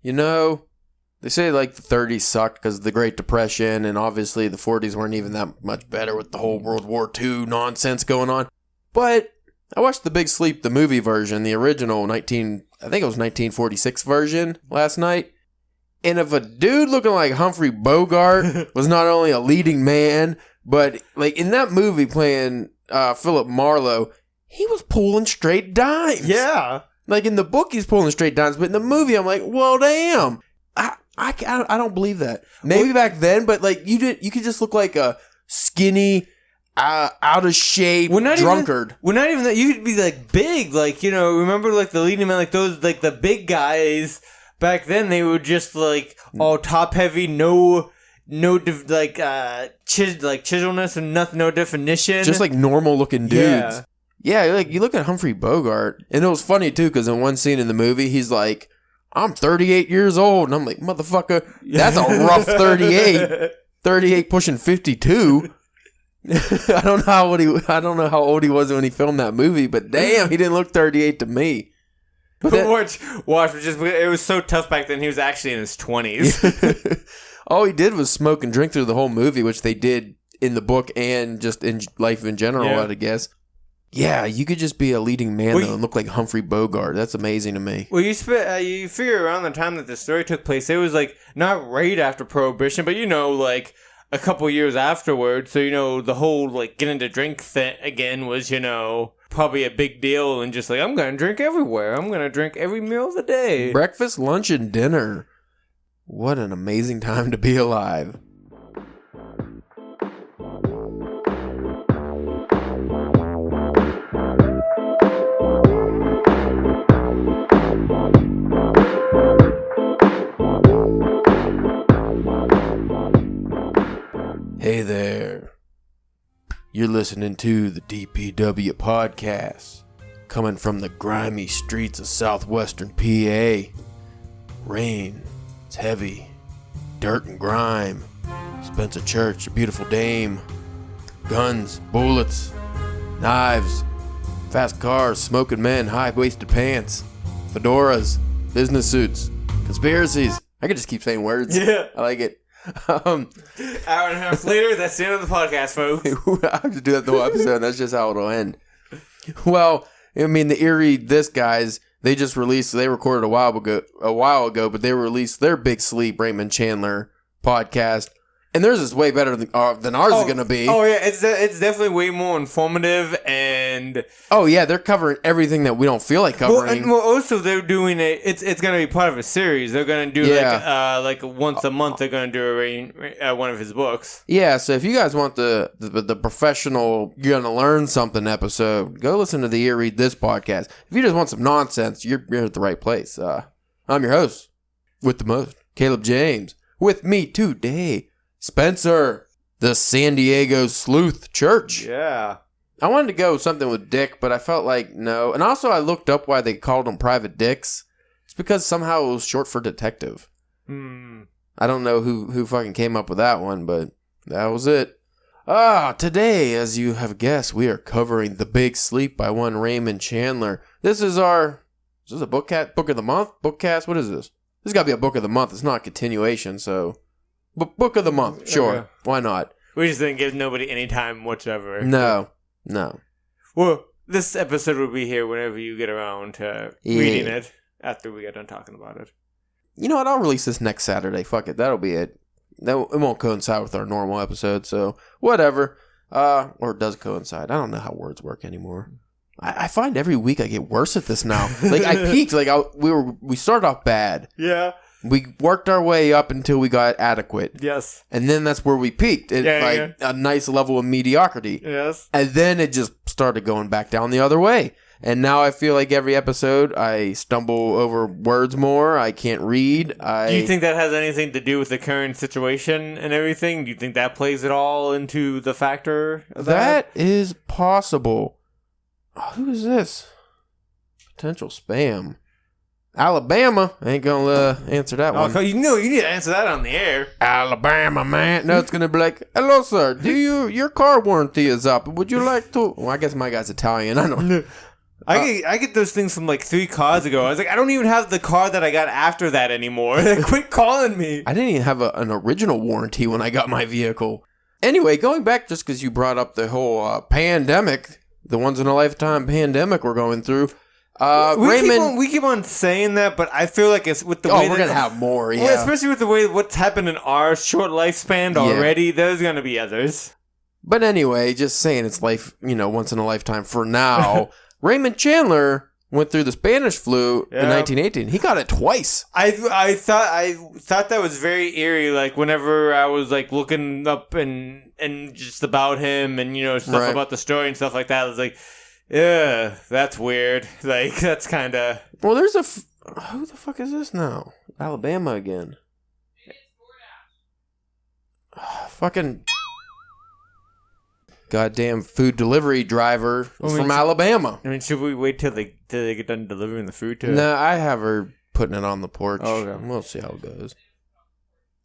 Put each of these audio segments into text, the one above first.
you know, they say like the 30s sucked because of the Great Depression, and obviously the 40s weren't even that much better with the whole World War II nonsense going on. But I watched The Big Sleep, the movie version, the original I think it was 1946 version last night. And if a dude looking like Humphrey Bogart was not only a leading man, but like in that movie playing Philip Marlowe, he was pulling straight dimes. Yeah. Like in the book, he's pulling straight dimes, but in the movie, I'm like, well, damn. I don't believe that. Maybe back then, but like you could just look like a skinny, out of shape drunkard. Not even that. You could be like big, like, you know. Remember, like the leading man, like those, like the big guys. Back then, they were just like all top heavy, chiselness and nothing, no definition. Just like normal looking dudes. Yeah, like you look at Humphrey Bogart, and it was funny too because in one scene in the movie, he's like, "I'm 38 years old," and I'm like, "Motherfucker, that's a rough 38. 38 pushing 52." I don't know how old he was when he filmed that movie, but damn, he didn't look 38 to me. Watch, it was so tough back then. He was actually in his 20s. All he did was smoke and drink through the whole movie, which they did in the book and just in life in general, I guess. Yeah, you could just be a leading man though and look like Humphrey Bogart. That's amazing to me. Well, you figure around the time that the story took place, it was like not right after Prohibition, but you know, like a couple years afterwards. So you know, the whole like getting to drink thing again was, you know, probably a big deal, and just like, I'm gonna drink everywhere. I'm gonna drink every meal of the day. Breakfast, lunch, and dinner. What an amazing time to be alive. Hey there. You're listening to the DPW podcast, coming from the grimy streets of southwestern PA. Rain, it's heavy, dirt and grime, Spencer Church, a beautiful dame, guns, bullets, knives, fast cars, smoking men, high-waisted pants, fedoras, business suits, conspiracies. I could just keep saying words. Yeah. I like it. Hour and a half later, that's the end of the podcast, folks. I have to do that the whole episode. That's just how it'll end. Well, I mean, the Eerie This guys, they just released, they recorded a while ago, but they released their Big Sleep Raymond Chandler podcast. And theirs is way better than ours is going to be. Oh, yeah. It's definitely way more informative and... Oh, yeah. They're covering everything that we don't feel like covering. Well, also, they're doing it's going to be part of a series. They're going to do like once a month, they're going to do one of his books. Yeah, so if you guys want the professional, you're going to learn something episode, go listen to the Read This podcast. If you just want some nonsense, you're at the right place. I'm your host with the most, Caleb James. With me today, Spencer, the San Diego Sleuth Church. Yeah. I wanted to go with something with Dick, but I felt like no. And also I looked up why they called them Private Dicks. It's because somehow it was short for detective. I don't know who fucking came up with that one, but that was it. Today, as you have guessed, we are covering The Big Sleep by one Raymond Chandler. Is this a book of the month? Bookcast? What is this? This got to be a book of the month. It's not a continuation, so... But book of the month, sure. Okay. Why not? We just didn't give nobody any time whatsoever. No. Well, this episode will be here whenever you get around to reading it after we get done talking about it. You know what? I'll release this next Saturday. Fuck it. That'll be it. It won't coincide with our normal episode, so whatever. Or it does coincide. I don't know how words work anymore. I find every week I get worse at this now. Like I peaked. Like we started off bad. Yeah. We worked our way up until we got adequate. Yes. And then that's where we peaked. A nice level of mediocrity. Yes. And then it just started going back down the other way. And now I feel like every episode I stumble over words more. I can't read. Do you think that has anything to do with the current situation and everything? Do you think that plays it all into the factor of that? That is possible. Oh, who is this? Potential spam. Alabama. I ain't gonna answer that one. You need to answer that on the air. Alabama, man. No, it's gonna be like, hello, sir. Your car warranty is up. Would you like to? Well, I guess my guy's Italian. I don't I get those things from like 3 cars ago. I was like, I don't even have the car that I got after that anymore. Quit calling me. I didn't even have an original warranty when I got my vehicle. Anyway, going back just because you brought up the whole pandemic, the once-in-a-lifetime pandemic we're going through. Raymond, we keep on saying that, but I feel like it's with the way we're gonna have more. Yeah, well, especially with the way what's happened in our short lifespan already. There's gonna be others. But anyway, just saying it's life, once in a lifetime for now. Raymond Chandler went through the Spanish flu in 1918. He got it twice. I thought that was very eerie. Like whenever I was like looking up and just about him and stuff about the story and stuff like that, I was like, yeah, that's weird. Like that's kind of. Well, there's who the fuck is this now? Alabama again. Fucking. Goddamn food delivery driver from Alabama. I mean, should we wait till they get done delivering the food to her? No, I have her putting it on the porch. Oh, okay. We'll see how it goes.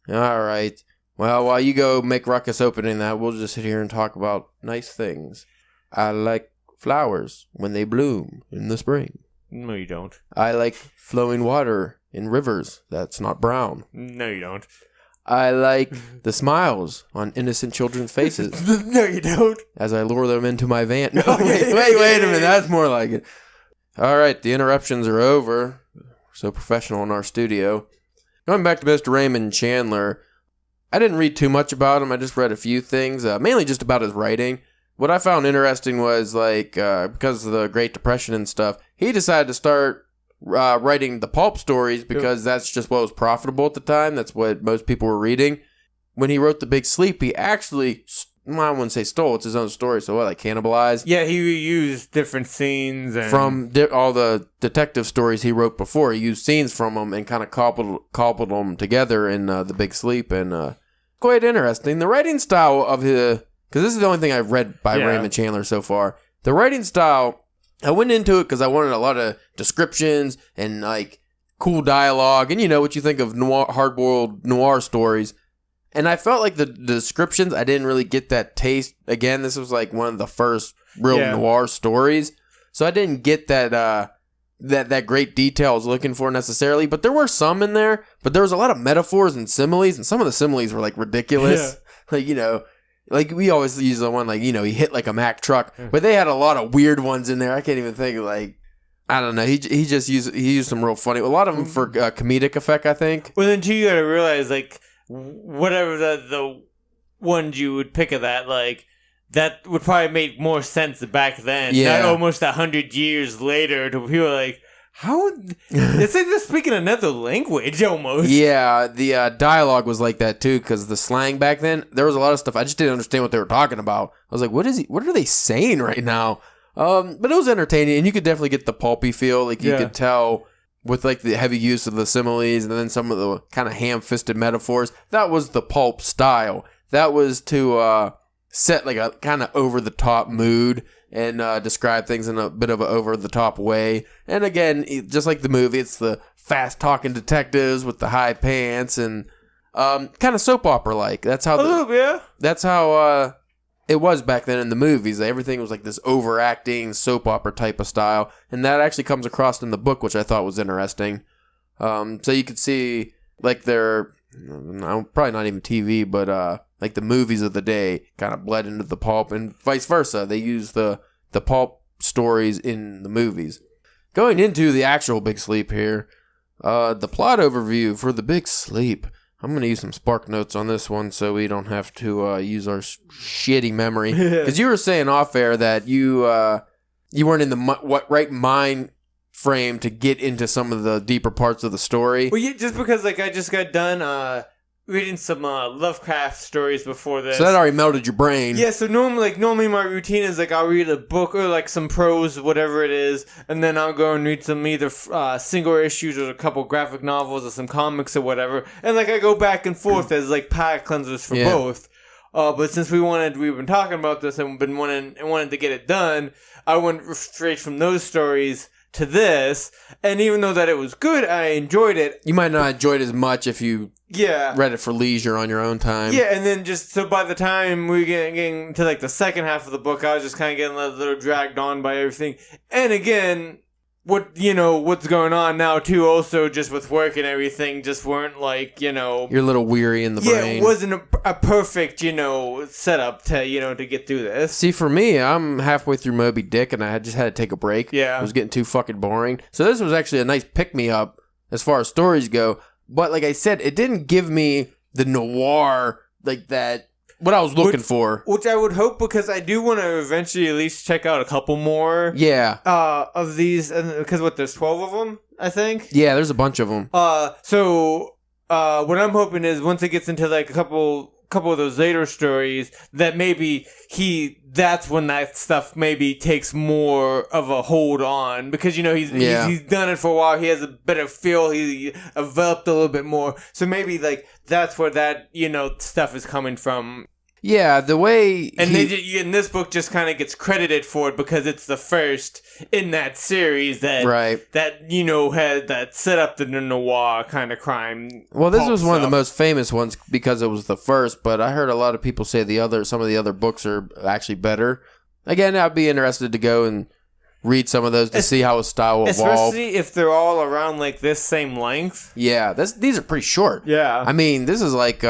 All right. Well, while you go make ruckus opening that, we'll just sit here and talk about nice things. I like flowers when they bloom in the spring. No, you don't. I like flowing water in rivers that's not brown. No, you don't. I like the smiles on innocent children's faces. No, you don't. As I lure them into my van. No, wait a minute. That's more like it. All right, the interruptions are over. We're so professional in our studio. Going back to Mr. Raymond Chandler, I didn't read too much about him. I just read a few things, mainly just about his writing. What I found interesting was, because of the Great Depression and stuff, he decided to start writing the pulp stories because that's just what was profitable at the time. That's what most people were reading. When he wrote The Big Sleep, he actually, I wouldn't say stole, it's his own story, so cannibalized? Yeah, he reused different scenes. And from all the detective stories he wrote before. He used scenes from them and kind of cobbled them together in The Big Sleep, and quite interesting. The writing style of his, because this is the only thing I've read by Raymond Chandler so far, the writing style, I went into it because I wanted a lot of descriptions and cool dialogue and what you think of noir, hard-boiled noir stories. And I felt like the descriptions, I didn't really get that taste. Again, this was one of the first real noir stories. So I didn't get that that great detail I was looking for necessarily. But there were some in there. But there was a lot of metaphors and similes. And some of the similes were ridiculous. Yeah. We always use the one, he hit a Mack truck. But they had a lot of weird ones in there. I can't even think I don't know. He used some real funny, a lot of them for comedic effect, I think. Well, then too, you gotta realize, whatever the ones you would pick of that, that would probably make more sense back then. Yeah. Not almost 100 years later to people how? It's like they're speaking another language almost. Yeah, the dialogue was like that too, because the slang back then, there was a lot of stuff I just didn't understand what they were talking about. I was like, what are they saying right now? But it was entertaining, and you could definitely get the pulpy feel. You could tell with the heavy use of the similes and then some of the kind of ham-fisted metaphors. That was the pulp style. That was to set a kind of over-the-top mood and describe things in a bit of an over-the-top way. And again, just like the movie, it's the fast-talking detectives with the high pants and kind of soap opera-like. That's how That's how it was back then in the movies. Everything was this overacting soap opera type of style, and that actually comes across in the book, which I thought was interesting. So you could see their probably not even TV, but the movies of the day kind of bled into the pulp, and vice versa. They use the pulp stories in the movies. Going into the actual Big Sleep here, the plot overview for The Big Sleep. I'm going to use some spark notes on this one so we don't have to use our shitty memory. Because you were saying off air that you weren't in the right mind frame to get into some of the deeper parts of the story. Well, yeah, just because I just got done reading some Lovecraft stories before this. So that already melted your brain. Yeah, so normally my routine is I'll read a book or some prose, whatever it is, and then I'll go and read some either single issues or a couple graphic novels or some comics or whatever, and I go back and forth as palate cleansers for both. But since we've been talking about this and been wanting to get it done, I went straight from those stories to this. And even though that it was good, I enjoyed it. You might not enjoy it as much if you read it for leisure on your own time. Yeah, and then just so by the time we getting to like the second half of the book, I was just kind of getting a little dragged on by everything. And again, what's going on now too, also just with work and everything, just weren't like, You're a little weary in the brain. Yeah, it wasn't a perfect, setup to, to get through this. See, for me, I'm halfway through Moby Dick and I just had to take a break. Yeah. It was getting too fucking boring. So this was actually a nice pick-me-up as far as stories go. But like I said, it didn't give me the noir, like that, what I was looking for. Which I would hope, because I do want to eventually at least check out a couple more. Yeah. Of these, because there's 12 of them, I think. Yeah, there's a bunch of them. So what I'm hoping is once it gets into like a couple of those later stories, that maybe that's when that stuff maybe takes more of a hold on, because he's done it for a while, he has a better feel, he developed a little bit more, so maybe like that's where that stuff is coming from. Yeah, the way and in this book just kind of gets credited for it because it's the first in that series that had that set up the noir kind of crime. Well, this was one of the most famous ones because it was the first, but I heard a lot of people say some of the other books are actually better. Again, I'd be interested to go and read some of those to see how his style evolved. Especially if they're all around like this same length. Yeah, these are pretty short. Yeah. I mean, this is like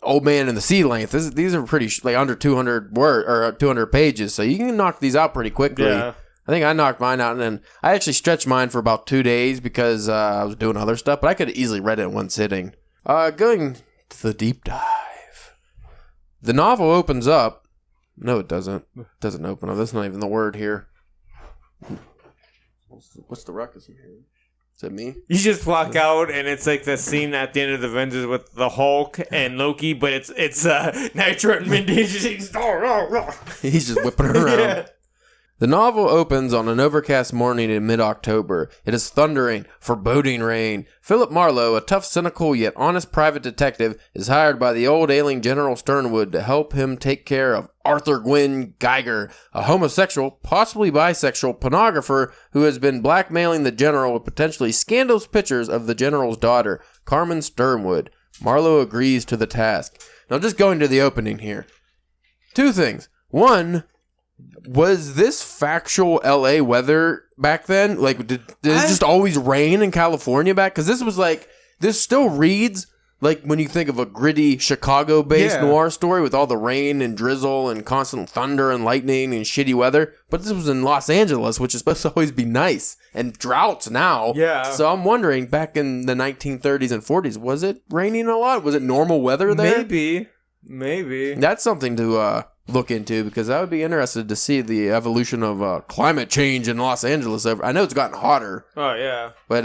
Old Man in the Sea length. These are pretty like under 200 or 200 pages, so you can knock these out pretty quickly. Yeah. I think I knocked mine out, and then I actually stretched mine for about 2 days because I was doing other stuff, but I could have easily read it in one sitting. Going to the deep dive. The novel opens up. No, it doesn't. It doesn't open up. That's not even the word here. What's the ruckus in here? Is it me? You just walk out and it's like the scene at the end of the Avengers with the Hulk and Loki, but it's Nitro and Mindy. He's just whipping her around. Yeah. The novel opens on an overcast morning in mid-October. It is thundering, foreboding rain. Philip Marlowe, a tough, cynical, yet honest private detective, is hired by the old ailing General Sternwood to help him take care of Arthur Gwynn Geiger, a homosexual, possibly bisexual pornographer who has been blackmailing the General with potentially scandalous pictures of the General's daughter, Carmen Sternwood. Marlowe agrees to the task. Now, just going to the opening here. 2 things. One, was this factual LA weather back then? Like, did it just always rain in California back? Because this was like, this still reads like when you think of a gritty Chicago-based noir story with all the rain and drizzle and constant thunder and lightning and shitty weather. But this was in Los Angeles, which is supposed to always be nice, and droughts now. Yeah. So I'm wondering, back in the 1930s and 40s, was it raining a lot? Was it normal weather there? Maybe. That's something to look into, because I would be interested to see the evolution of climate change in Los Angeles. I know it's gotten hotter. Oh yeah, but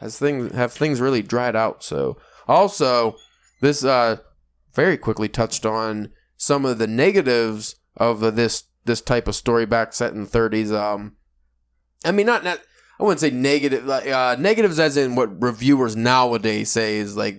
have things really dried out? So also, this very quickly touched on some of the negatives of this type of story back set in the 30s. I mean, not I wouldn't say negative. Negatives as in what reviewers nowadays say is like.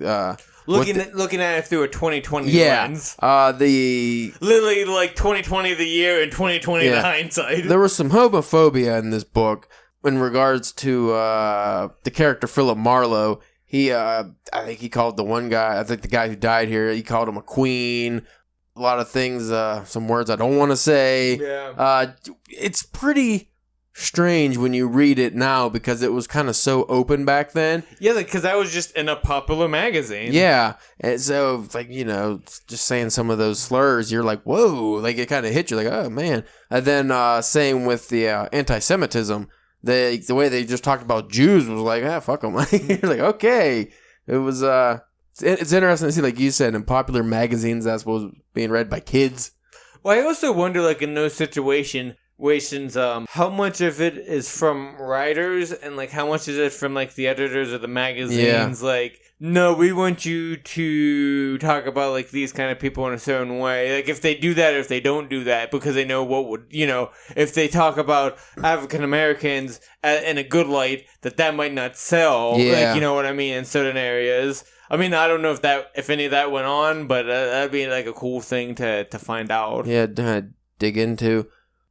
Looking at it through a 2020 lens. Literally like 2020 the year and 2020 the hindsight. There was some homophobia in this book in regards to the character Philip Marlowe. I think he called the guy who died here, he called him a queen. A lot of things, some words I don't want to say. Yeah. It's pretty strange when you read it now because it was kind of so open back then. Yeah, because that was just in a popular magazine. Yeah, and so like just saying some of those slurs, you're like, whoa, like it kind of hit you, like, oh man. And then same with the anti-Semitism, the way they just talked about Jews was like, fuck them. You're like, okay, it was it's interesting to see, like you said, in popular magazines that's what was being read by kids. Well, I also wonder, like in those situations, how much of it is from writers and like how much is it from like the editors of the magazines? Like, no, we want you to talk about like these kind of people in a certain way. Like if they do that or if they don't do that, because they know what would, if they talk about African Americans in a good light, that might not sell. Yeah. Like, you know what I mean, in certain areas. I mean, I don't know if any of that went on, but that'd be like a cool thing to find out. Yeah, dig into.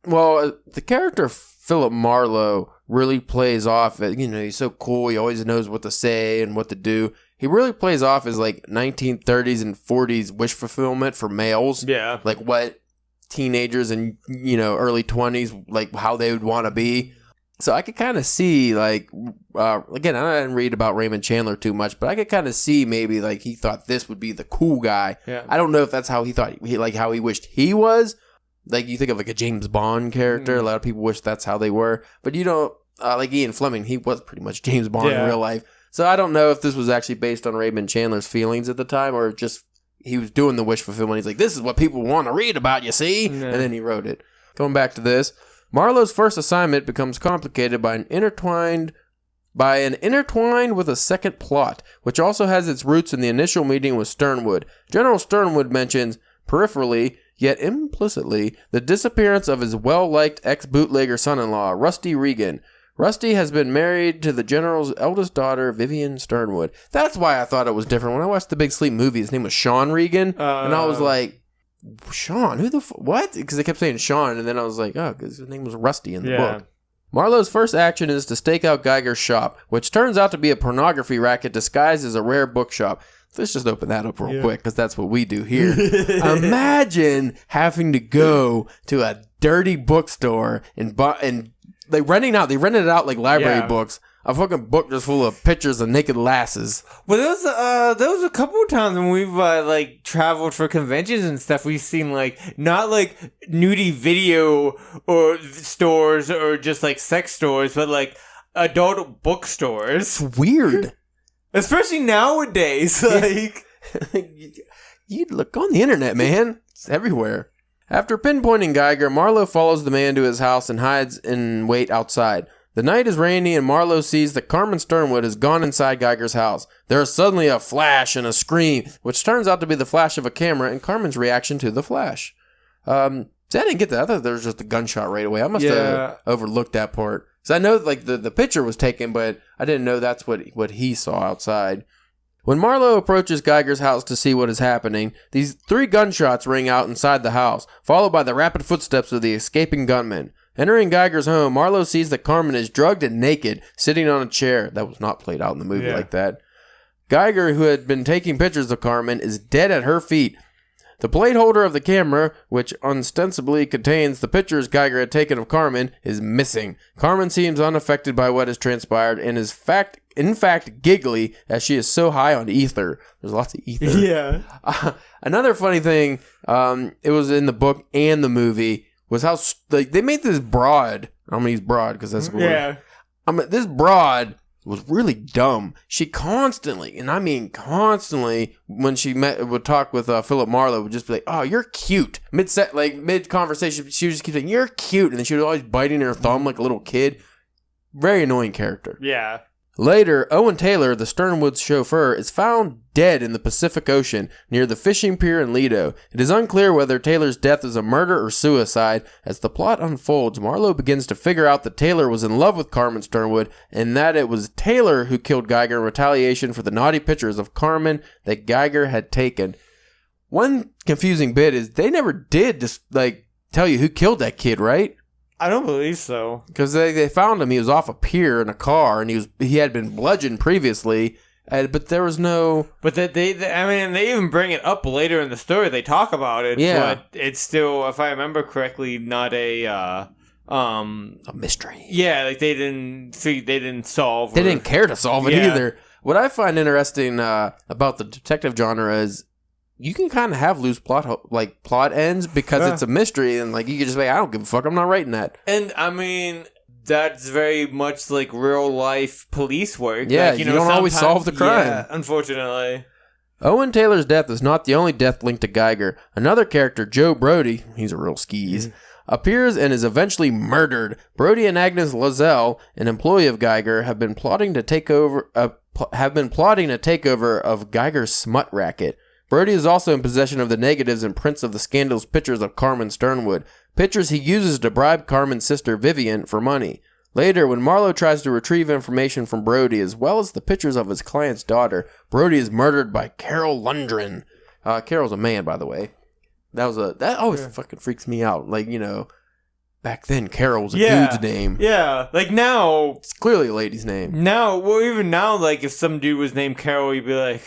Well, the character Philip Marlowe really plays off, he's so cool. He always knows what to say and what to do. He really plays off as like 1930s and 40s wish fulfillment for males. Yeah. Like what teenagers and, early 20s, like how they would want to be. So I could kind of see, like, again, I didn't read about Raymond Chandler too much, but I could kind of see maybe, like, he thought this would be the cool guy. Yeah. I don't know if that's how he thought, how he wished he was. Like, you think of, like, a James Bond character. A lot of people wish that's how they were. But you don't, like Ian Fleming, he was pretty much James Bond in real life. So I don't know if this was actually based on Raymond Chandler's feelings at the time, or just he was doing the wish fulfillment. He's like, this is what people want to read about, you see? Yeah. And then he wrote it. Going back to this. Marlowe's first assignment becomes complicated by an intertwined with a second plot, which also has its roots in the initial meeting with Sternwood. General Sternwood mentions, peripherally, yet implicitly, the disappearance of his well-liked ex-bootlegger son-in-law, Rusty Regan. Rusty has been married to the General's eldest daughter, Vivian Sternwood. That's why I thought it was different. When I watched the Big Sleep movie, his name was Sean Regan, and I was like, Sean, who the what? Because they kept saying Sean, and then I was like, oh, because his name was Rusty in the book. Marlowe's first action is to stake out Geiger's shop, which turns out to be a pornography racket disguised as a rare bookshop. Let's just open that up real quick, because that's what we do here. Imagine having to go to a dirty bookstore and they rented it out like library books. A fucking book just full of pictures of naked lasses. Well, there was a couple of times when we've like traveled for conventions and stuff. We've seen like not like nudie video or stores or just like sex stores, but like adult bookstores. It's weird, especially nowadays. Like you look on the internet, man. It's everywhere. After pinpointing Geiger, Marlowe follows the man to his house and hides in wait outside. The night is rainy and Marlowe sees that Carmen Sternwood has gone inside Geiger's house. There is suddenly a flash and a scream, which turns out to be the flash of a camera and Carmen's reaction to the flash. See, I didn't get that. I thought there was just a gunshot right away. I must have overlooked that part. So I know like the picture was taken, but I didn't know that's what he saw outside. When Marlowe approaches Geiger's house to see what is happening, these 3 gunshots ring out inside the house, followed by the rapid footsteps of the escaping gunman. Entering Geiger's home, Marlowe sees that Carmen is drugged and naked, sitting on a chair. That was not played out in the movie like that. Geiger, who had been taking pictures of Carmen, is dead at her feet. The plate holder of the camera, which ostensibly contains the pictures Geiger had taken of Carmen, is missing. Carmen seems unaffected by what has transpired and is in fact giggly as she is so high on ether. There's lots of ether. Yeah. Another funny thing, it was in the book and the movie, was how like they made this broad. I'm gonna use broad because that's what this broad was really dumb. She constantly, and I mean constantly, when she would talk with Philip Marlowe, would just be like, "Oh, you're cute." Mid conversation, she would just keep saying, "You're cute," and then she was always biting her thumb like a little kid. Very annoying character. Yeah. Later, Owen Taylor, the Sternwood's chauffeur, is found dead in the Pacific Ocean near the fishing pier in Lido. It is unclear whether Taylor's death is a murder or suicide. As the plot unfolds, Marlowe begins to figure out that Taylor was in love with Carmen Sternwood and that it was Taylor who killed Geiger in retaliation for the naughty pictures of Carmen that Geiger had taken. One confusing bit is they never did just tell you who killed that kid, right? I don't believe so. Because they found him. He was off a pier in a car, and he had been bludgeoned previously, but there was no. But they even bring it up later in the story. They talk about it. Yeah. But it's still, if I remember correctly, not a mystery. Yeah, like they didn't solve. They didn't care to solve it either. What I find interesting about the detective genre is, you can kind of have loose plot ends because it's a mystery, and you can just say, I don't give a fuck, I'm not writing that. And I mean, that's very much like real life police work. Yeah, you don't always solve the crime. Yeah, unfortunately. Owen Taylor's death is not the only death linked to Geiger. Another character, Joe Brody, he's a real skis, appears and is eventually murdered. Brody and Agnes Lazelle, an employee of Geiger, have been plotting to take over of Geiger's smut racket. Brody is also in possession of the negatives and prints of the scandalous pictures of Carmen Sternwood, pictures he uses to bribe Carmen's sister Vivian for money. Later, when Marlowe tries to retrieve information from Brody as well as the pictures of his client's daughter, Brody is murdered by Carol Lundgren. Carol's a man, by the way. That always fucking freaks me out. Back then, Carol was a Yeah. dude's name. Yeah, like now, It's clearly a lady's name. even now, like if some dude was named Carol, you'd be like,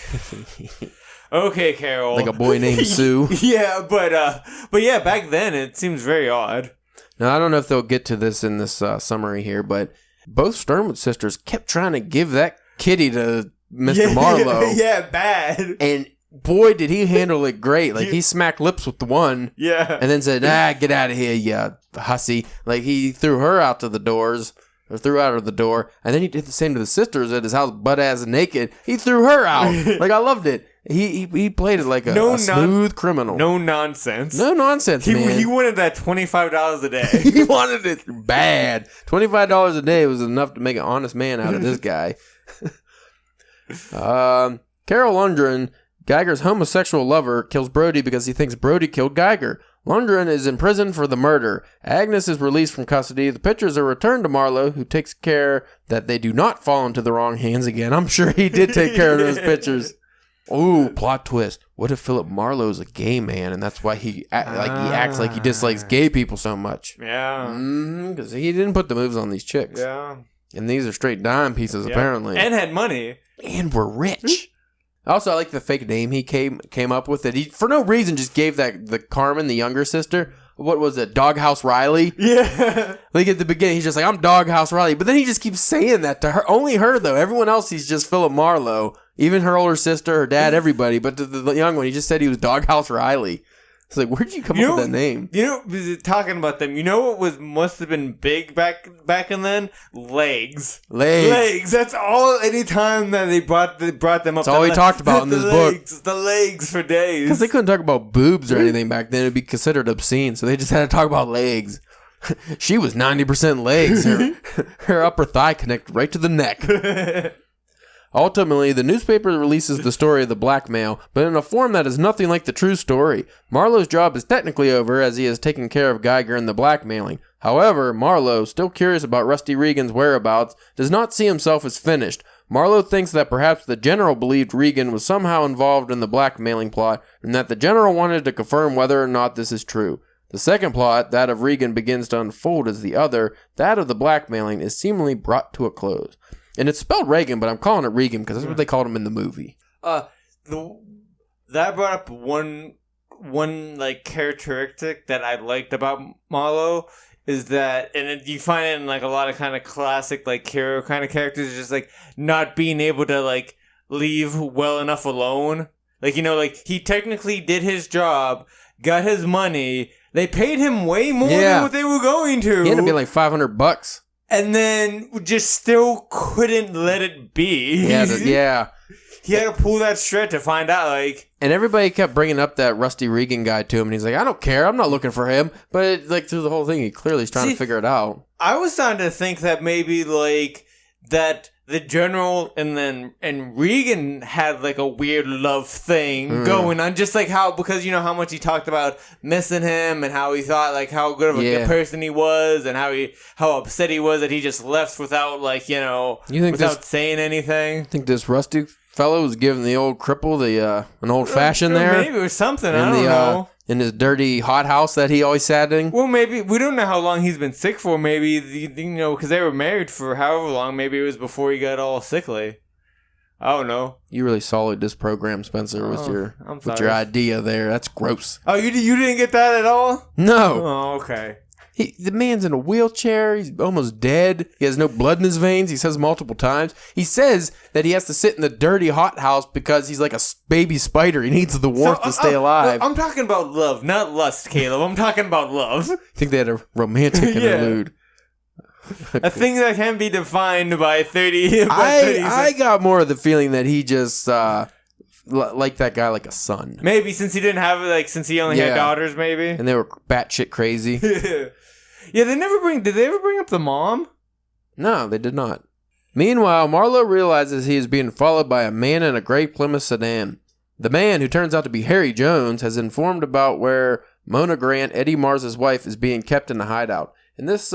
okay, Carol. Like a boy named Sue. Yeah, but yeah, back then it seems very odd. Now, I don't know if they'll get to this in this summary here, but both Sternwood sisters kept trying to give that kitty to Mr. Marlowe. Yeah, bad. And boy, did he handle it great. Like, he smacked lips with the one. Yeah. And then said, get out of here, you hussy. Like, he threw her out to the doors. Or threw out of the door. And then he did the same to the sisters at his house, butt-ass naked. He threw her out. Like, I loved it. He played it like a smooth criminal. No nonsense. No nonsense, man. He wanted that $25 a day. He wanted it bad. $25 a day was enough to make an honest man out of this guy. Carol Lundgren, Geiger's homosexual lover, kills Brody because he thinks Brody killed Geiger. Lundgren is in prison for the murder. Agnes is released from custody. The pictures are returned to Marlowe, who takes care that they do not fall into the wrong hands again. I'm sure he did take care of those pictures. Ooh, plot twist. What if Philip Marlowe's a gay man, and that's why he acts like he dislikes gay people so much? Yeah. Because he didn't put the moves on these chicks. Yeah. And these are straight dime pieces, apparently. And had money. And were rich. Also, I like the fake name he came up with. That he, for no reason, just gave the Carmen, the younger sister, what was it, Doghouse Riley? Yeah. Like at the beginning, he's just like, I'm Doghouse Riley. But then he just keeps saying that to her. Only her, though. Everyone else, he's just Philip Marlowe. Even her older sister, her dad, everybody. But the young one, he just said he was Doghouse Riley. It's like, where'd you come up with that name? Talking about them, what must have been big back in then? Legs. That's all. Anytime that they brought them up. That's all he talked about in this book. The legs for days. Because they couldn't talk about boobs or anything back then. It'd be considered obscene. So they just had to talk about legs. She was 90% legs. Her upper thigh connected right to the neck. Ultimately, the newspaper releases the story of the blackmail, but in a form that is nothing like the true story. Marlowe's job is technically over, as he has taken care of Geiger and the blackmailing. However, Marlowe, still curious about Rusty Regan's whereabouts, does not see himself as finished. Marlowe thinks that perhaps the general believed Regan was somehow involved in the blackmailing plot, and that the general wanted to confirm whether or not this is true. The second plot, that of Regan, begins to unfold as the other, that of the blackmailing, is seemingly brought to a close. And it's spelled Reagan, but I'm calling it Regan because that's what they called him in the movie. That brought up one like characteristic that I liked about Marlowe is that, and you find it in like a lot of kind of classic like hero kind of characters, just like not being able to like leave well enough alone. Like, like he technically did his job, got his money. They paid him way more than what they were going to. He ended up being like $500. And then just still couldn't let it be. Yeah. He had to pull that shred to find out, like... And everybody kept bringing up that Rusty Regan guy to him, and he's like, I don't care, I'm not looking for him. But, like, through the whole thing, he clearly is trying to figure it out. I was starting to think that maybe, like, that the general and Regan had, like, a weird love thing going on. Just, like, how... Because, how much he talked about missing him, and how he thought, like, how good of a good person he was, and how upset he was that he just left without, like, without saying anything. I think this Rusty fellow was giving the old cripple an old fashioned there. Maybe it was something. I don't know. In his dirty hothouse that he always sat in. Well, maybe we don't know how long he's been sick for. Maybe because they were married for however long. Maybe it was before he got all sickly. I don't know. You really solid this program, Spencer, with your idea there. That's gross. Oh, you didn't get that at all? No. Oh, okay. The man's in a wheelchair. He's almost dead. He has no blood in his veins. He says multiple times. He says that he has to sit in the dirty hothouse because he's like a baby spider. He needs the warmth to stay alive. I'm talking about love, not lust, Caleb. I'm talking about love. I think they had a romantic interlude. A thing that can be defined by 30. I got more of the feeling that he just liked that guy like a son. Maybe since he didn't have since he only had daughters, maybe. And they were batshit crazy. Yeah, did they ever bring up the mom? No, they did not. Meanwhile, Marlowe realizes he is being followed by a man in a gray Plymouth sedan. The man, who turns out to be Harry Jones, has informed about where Mona Grant, Eddie Mars' wife, is being kept in a hideout. And this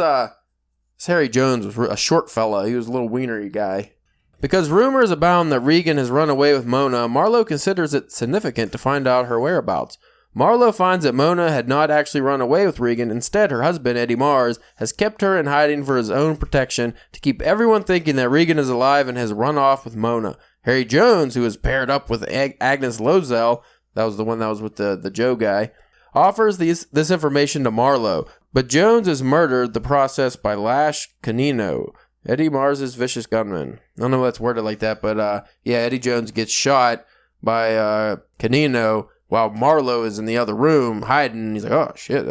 Harry Jones was a short fella. He was a little wienery guy. Because rumors abound that Regan has run away with Mona, Marlowe considers it significant to find out her whereabouts. Marlowe finds that Mona had not actually run away with Regan. Instead, her husband, Eddie Mars, has kept her in hiding for his own protection to keep everyone thinking that Regan is alive and has run off with Mona. Harry Jones, who is paired up with Agnes Lozelle, that was the one that was with the Joe guy, offers this information to Marlowe. But Jones is murdered the process by Lash Canino, Eddie Mars' vicious gunman. I don't know why it's worded like that, but Eddie Jones gets shot by Canino while Marlowe is in the other room hiding. He's like, oh shit,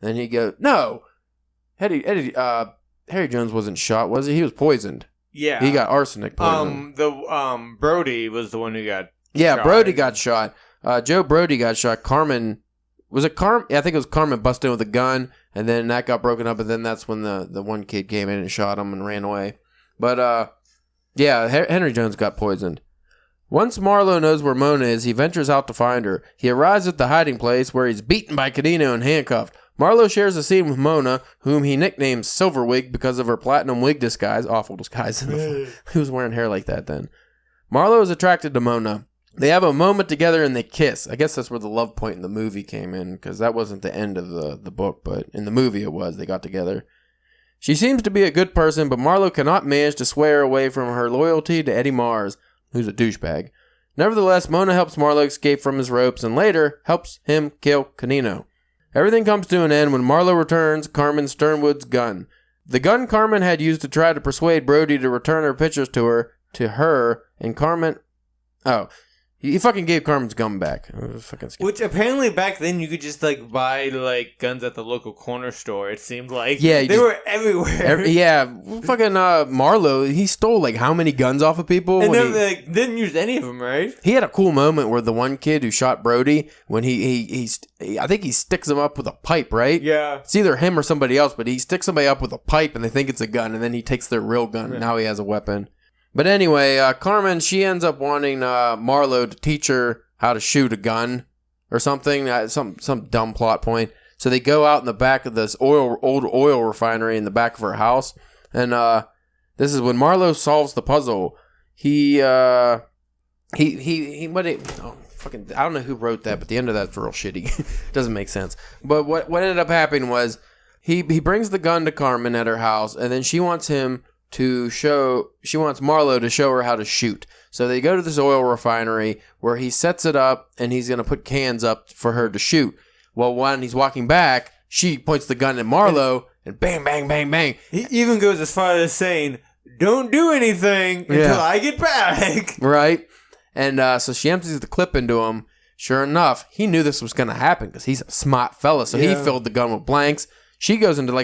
then he goes, no, Harry Jones wasn't shot, was he? He was poisoned. Yeah, he got arsenic poison. Brody was the one who got shot. Brody got shot. Joe Brody got shot. Carmen, was it Carmen? Yeah, I think it was Carmen busted in with a gun, and then that got broken up, and then that's when the one kid came in and shot him and ran away. But Henry Jones got poisoned. Once Marlowe knows where Mona is, he ventures out to find her. He arrives at the hiding place where he's beaten by Canino and handcuffed. Marlowe shares a scene with Mona, whom he nicknames Silverwig because of her platinum wig disguise. Awful disguise. Who was wearing hair like that then? Marlowe is attracted to Mona. They have a moment together and they kiss. I guess that's where the love point in the movie came in, because that wasn't the end of the book, but in the movie it was. They got together. She seems to be a good person, but Marlowe cannot manage to sway her away from her loyalty to Eddie Mars, who's a douchebag. Nevertheless, Mona helps Marlowe escape from his ropes and later helps him kill Canino. Everything comes to an end when Marlowe returns Carmen Sternwood's gun. The gun Carmen had used to try to persuade Brody to return her pictures to her, and Carmen... Oh, he fucking gave Carmen's gun back. Which apparently back then you could just buy guns at the local corner store. It seemed like they were everywhere. Fucking Marlowe, he stole how many guns off of people, and then didn't use any of them, right? He had a cool moment where the one kid who shot Brody, when he I think he sticks him up with a pipe, right? Yeah, it's either him or somebody else, but he sticks somebody up with a pipe and they think it's a gun, and then he takes their real gun, and now he has a weapon. But anyway, Carmen, she ends up wanting Marlowe to teach her how to shoot a gun or something, some dumb plot point. So they go out in the back of this old oil refinery in the back of her house, and this is when Marlowe solves the puzzle. I don't know who wrote that, but the end of that's real shitty. Doesn't make sense. But what ended up happening was he brings the gun to Carmen at her house, and then she wants Marlowe to show her how to shoot. So they go to this oil refinery where he sets it up and he's going to put cans up for her to shoot. Well, when he's walking back, she points the gun at Marlowe and bang, bang, bang, bang. He even goes as far as saying, don't do anything until I get back. Right. And so she empties the clip into him. Sure enough, he knew this was going to happen because he's a smart fella. So he filled the gun with blanks. She goes into a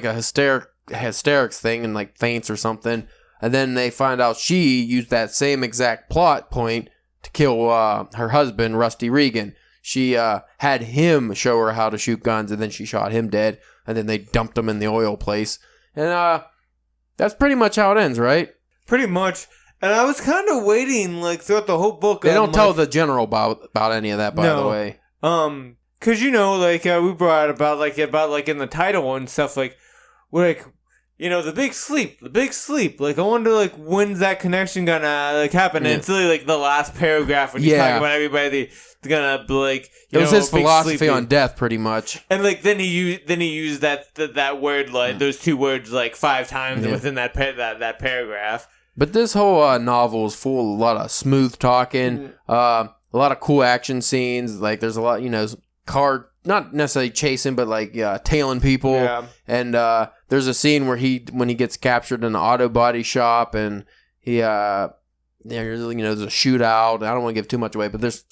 hysterics thing and faints or something, and then they find out she used that same exact plot point to kill her husband, Rusty Regan. She had him show her how to shoot guns, and then she shot him dead, and then they dumped him in the oil place, and that's pretty much how it ends, right? Pretty much. And I was kind of waiting throughout the whole book. They don't tell the general about any of that, by the way. Because we brought about in the title and stuff, the big sleep. I wonder, when's that connection gonna, happen? Yeah. And it's really, the last paragraph when you talk about everybody gonna be, it was his philosophy sleepy. On death, pretty much. And, then he used that word, those two words, 5 times within that paragraph. But this whole novel is full of a lot of smooth talking, a lot of cool action scenes. There's a lot, car, not necessarily chasing, but tailing people. Yeah. And there's a scene where when he gets captured in an auto body shop, and he there's a shootout. I don't want to give too much away, but there's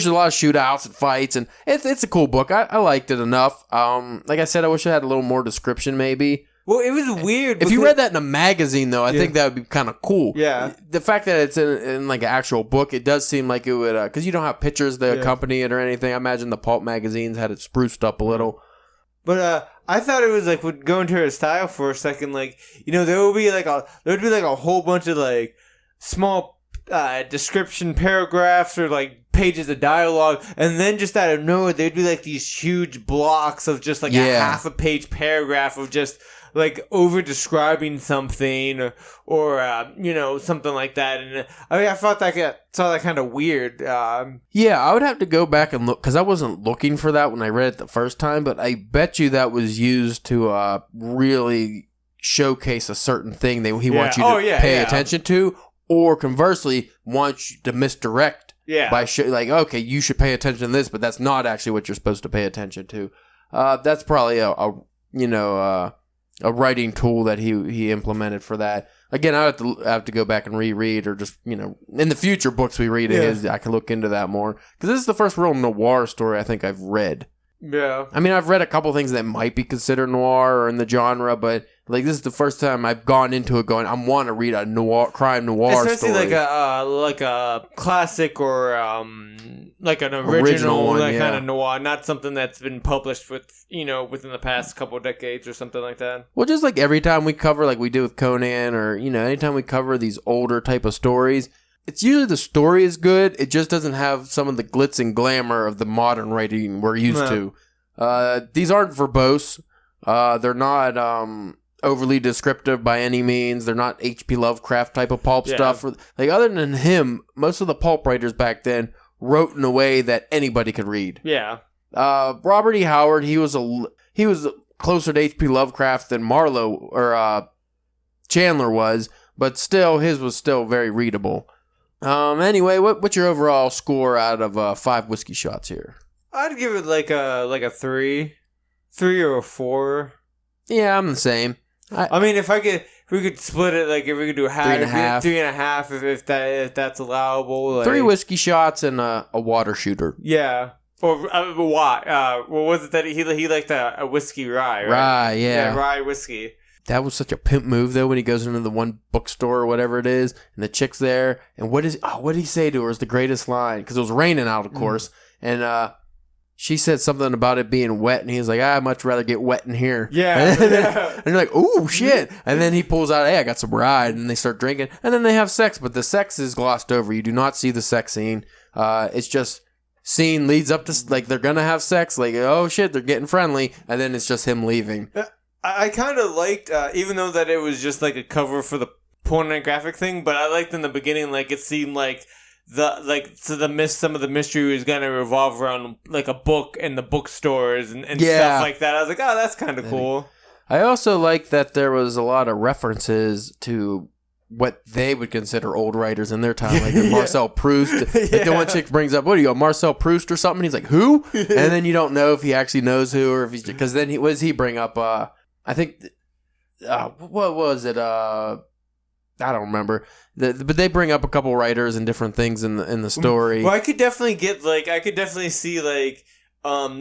a lot of shootouts and fights, and it's a cool book. I liked it enough. Like I said, I wish I had a little more description, maybe. Well, it was weird. If you read that in a magazine, though, I think that would be kind of cool. Yeah. The fact that it's in an actual book, it does seem like it would, because you don't have pictures that accompany it or anything. I imagine the pulp magazines had it spruced up a little. But I thought it was would go into her style for a second. There would be a whole bunch of small description paragraphs or pages of dialogue, and then just out of nowhere there'd be these huge blocks of just a half a page paragraph of just like over describing something or something like that. And I thought saw that kind of weird. Yeah, I would have to go back and look because I wasn't looking for that when I read it the first time, but I bet you that was used to really showcase a certain thing that he wants you to pay attention to, or conversely wants you to misdirect by okay, you should pay attention to this, but that's not actually what you're supposed to pay attention to. That's probably a writing tool that he implemented for that. Again, I have to go back and reread, or just in the future books we read of his, I can look into that more, because this is the first real noir story I think I've read. Yeah. I mean, I've read a couple things that might be considered noir or in the genre, but like this is the first time I've gone into it going, I want to read a crime noir especially story. like a classic or like an original one, kind of noir, not something that's been published within the past couple of decades or something like that. Well, just like every time we cover, like we do with Conan, or anytime we cover these older type of stories, it's usually the story is good. It just doesn't have some of the glitz and glamour of the modern writing we're used to. These aren't verbose. They're not overly descriptive by any means. They're not H.P. Lovecraft type of pulp stuff. Like, other than him, most of the pulp writers back then wrote in a way that anybody could read. Yeah. Robert E. Howard, he was closer to H.P. Lovecraft than Marlowe or Chandler was, but still, his was still very readable. Anyway, what's your overall score out of 5 whiskey shots here? I'd give it like a 3 or a 4. Yeah, I'm the same. I mean, if we could split it, like if we could do half, 3.5, if that's allowable. Like, 3 whiskey shots and a water shooter. Yeah. Or what was it that he liked a whiskey rye? Right? Rye, yeah, rye whiskey. That was such a pimp move, though, when he goes into the one bookstore or whatever it is, and the chick's there, and what did he say to her is the greatest line? Because it was raining out, of course, and she said something about it being wet, and he's like, I'd much rather get wet in here. Yeah. And you're like, ooh, shit. And then he pulls out, hey, I got some rye, and they start drinking, and then they have sex, but the sex is glossed over. You do not see the sex scene. It's just scene leads up to, like, they're going to have sex, like, oh, shit, they're getting friendly, and then it's just him leaving. I kind of liked, even though that it was just like a cover for the pornographic thing, but I liked in the beginning, like, it seemed like some of the mystery was gonna revolve around like a book and the bookstores and stuff like that. I was like, oh, that's kind of cool. I also like that there was a lot of references to what they would consider old writers in their time, like Marcel Proust. Like the one chick brings up, what do you go, Marcel Proust or something? He's like, who? And then you don't know if he actually knows who, or if he's, because then what does he bring up? I think, what was it? I don't remember. But they bring up a couple writers and different things in the story. Well, I could definitely see like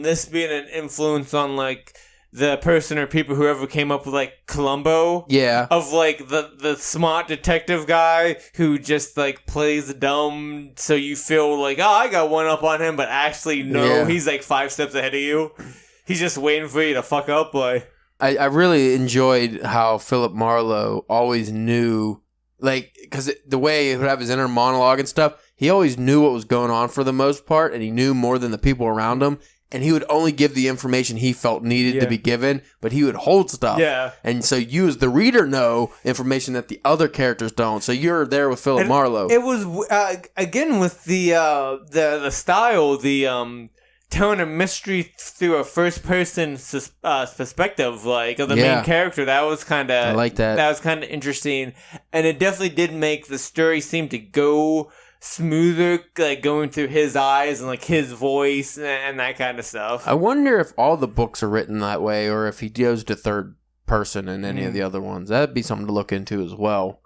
this being an influence on like the person or people whoever came up with like Columbo. Yeah. Of like the smart detective guy who just like plays dumb, so you feel like, oh, I got one up on him, but actually no, he's like 5 steps ahead of you. He's just waiting for you to fuck up, like. I really enjoyed how Philip Marlowe always knew, like, because the way he would have his inner monologue and stuff, he always knew what was going on for the most part, and he knew more than the people around him, and he would only give the information he felt needed to be given, but he would hold stuff. Yeah. And so you as the reader know information that the other characters don't, so you're there with Philip Marlowe. It was, again, with the style, telling a mystery through a first-person perspective, like of the main character. That was kind of, I like that. That was kind of interesting, and it definitely did make the story seem to go smoother, like going through his eyes and like his voice and that kind of stuff. I wonder if all the books are written that way, or if he goes to third person in any of the other ones. That'd be something to look into as well.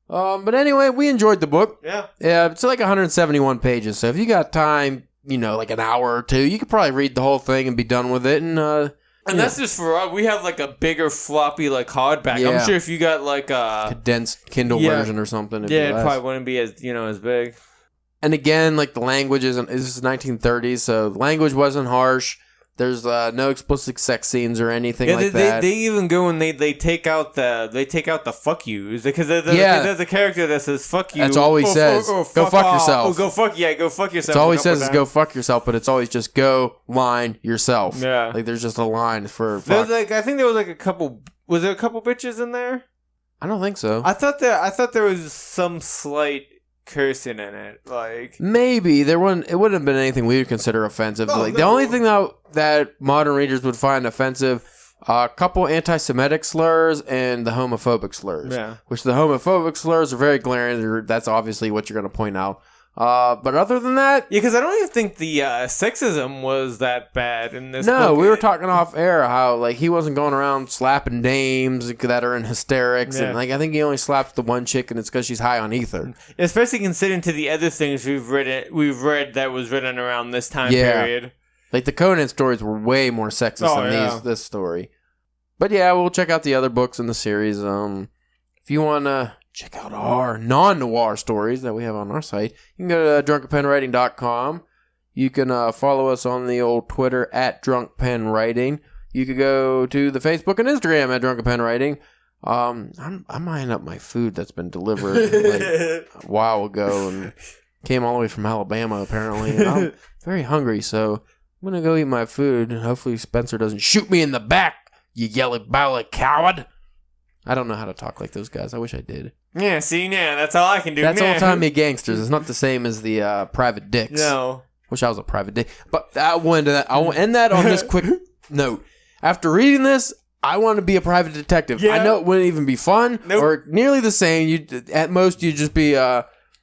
But anyway, we enjoyed the book. Yeah, it's like 171 pages. So if you got time, like an hour or two, you could probably read the whole thing and be done with it. And that's just for us. We have like a bigger floppy like hardback. I'm sure if you got like a condensed Kindle version or something, it probably wouldn't be as as big. And again, like the language this is 1930s, so the language wasn't harsh. There's no explicit sex scenes or anything like that. They even go and they take out the fuck yous, because there's a character that says fuck you. That's all he says. Go fuck yourself. Go fuck yourself. That's all he says is go fuck yourself, but it's always just go line yourself. Yeah. Like there's just a line for fuck. I think there was like a couple Was there a couple bitches in there? I don't think so. I thought there was some slight cursing in it. Like maybe there wasn't. It wouldn't have been anything we would consider offensive. Oh, like no. the only thing that modern readers would find offensive, a couple anti-Semitic slurs and the homophobic slurs. Yeah. Which the homophobic slurs are very glaring. That's obviously what you're going to point out. But other than that, yeah, because I don't even think the sexism was that bad in this. no, book. we were talking off air how like he wasn't going around slapping dames that are in hysterics, Yeah. and like I think he only slaps the one chick, and it's because she's high on ether. Especially considering to the other things we've read that was written around this time Yeah. period. Like the Conan stories were way more sexist than this story. But yeah, we'll check out the other books in the series. If you want to check out our non-noir stories that we have on our site, you can go to drunkenpenwriting.com. You can follow us on the old Twitter at drunkpenwriting. You could go to the Facebook and Instagram at drunkenpenwriting. I'm eyeing up my food that's been delivered like a while ago and came all the way from Alabama apparently. And I'm very hungry, so I'm going to go eat my food, and hopefully Spencer doesn't shoot me in the back, you yellow-bellied coward. I don't know how to talk like those guys. I wish I did. Yeah, see, yeah, that's all I can do. That's man. old-timey gangsters. It's not the same as the private dicks. No. Wish I was a private dick. But I will end that on this quick note. After reading this, I want to be a private detective. Yeah. I know it wouldn't even be fun or nearly the same. At most, you'd just be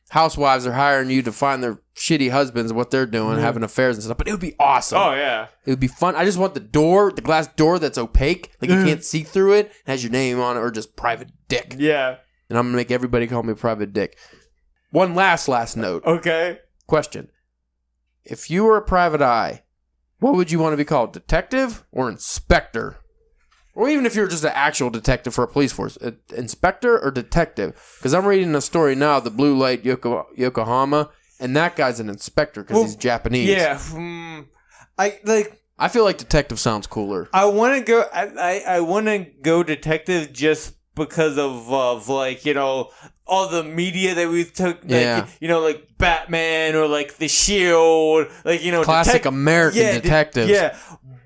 housewives are hiring you to find their shitty husbands, what they're doing, having affairs and stuff. But it would be awesome. Oh, yeah. It would be fun. I just want the glass door that's opaque. Like you can't see through it. Has your name on it or just private dick. Yeah. And I'm going to make everybody call me private dick. One last note. Okay. Question. If you were a private eye, what would you want to be called? Detective or inspector? Or even if you're just an actual detective for a police force. Inspector or detective? Because I'm reading a story now, the Blue Light Yokohama, and that guy's an inspector because he's Japanese. Yeah. I feel like detective sounds cooler. I want to go. I want to go detective just because of like, you know, all the media that we took. Like, you know, like Batman or like The Shield, like, you know, classic American detectives. Yeah,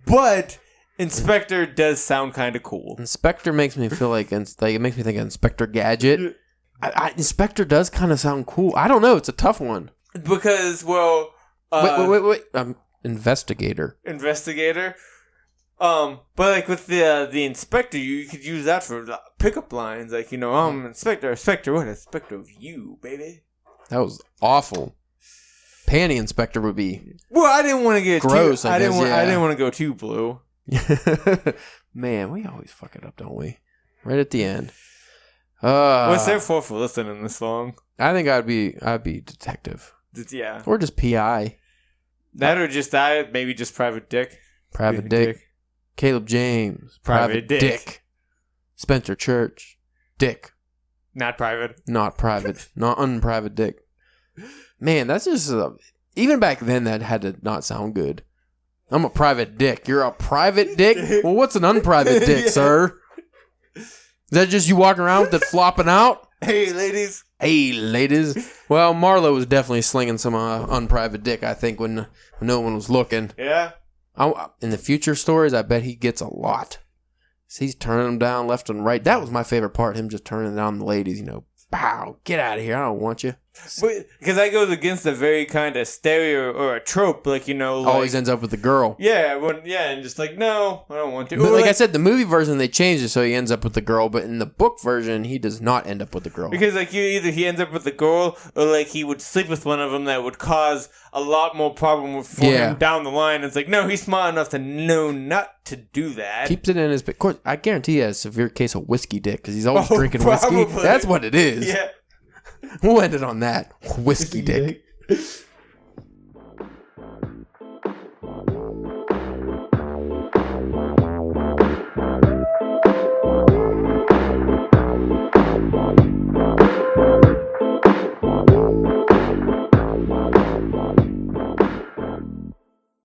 but Inspector does sound kind of cool. Inspector makes me feel like it makes me think of Inspector Gadget. Inspector does kind of sound cool. I don't know. It's a tough one. Because, well... wait. Investigator. But like with the inspector, you could use that for pickup lines. Like, you know, I'm inspector. Inspector what? Inspector of you, baby. That was awful. Panty inspector would be... Well, I didn't want to get gross, I didn't want to go too blue. Man, we always fuck it up, don't we? Right at the end. What's their fault for listening this long? I think I'd be detective. Yeah. Or just PI. That or just that, maybe just private dick. Private dick. Caleb James. Private dick. Spencer Church. Dick. Not private. Not private. Not unprivate dick. Man, that's just... even back then, that had to not sound good. I'm a private dick. You're a private dick? Well, what's an unprivate dick, sir? Is that just you walking around with it flopping out? Hey, ladies. Hey, ladies. Well, Marlowe was definitely slinging some unprivate dick, I think, when no one was looking. Yeah. In the future stories, I bet he gets a lot. He's turning them down left and right. That was my favorite part, him just turning down the ladies, you know. Pow, get out of here. I don't want you. Because that goes against a very kind of stereo or a trope, like, you know. Like, always ends up with the girl. Yeah, and just like, no, I don't want to. But like I said, the movie version, they changed it so he ends up with the girl, but in the book version, he does not end up with the girl. Because, like, either he ends up with the girl, or, like, he would sleep with one of them that would cause a lot more problem for him down the line. It's like, no, he's smart enough to know not to do that. Keeps it in his... Of course, I guarantee he has a severe case of whiskey dick, because he's always drinking whiskey. That's what it is. Yeah. We'll end it on that. Whiskey dick.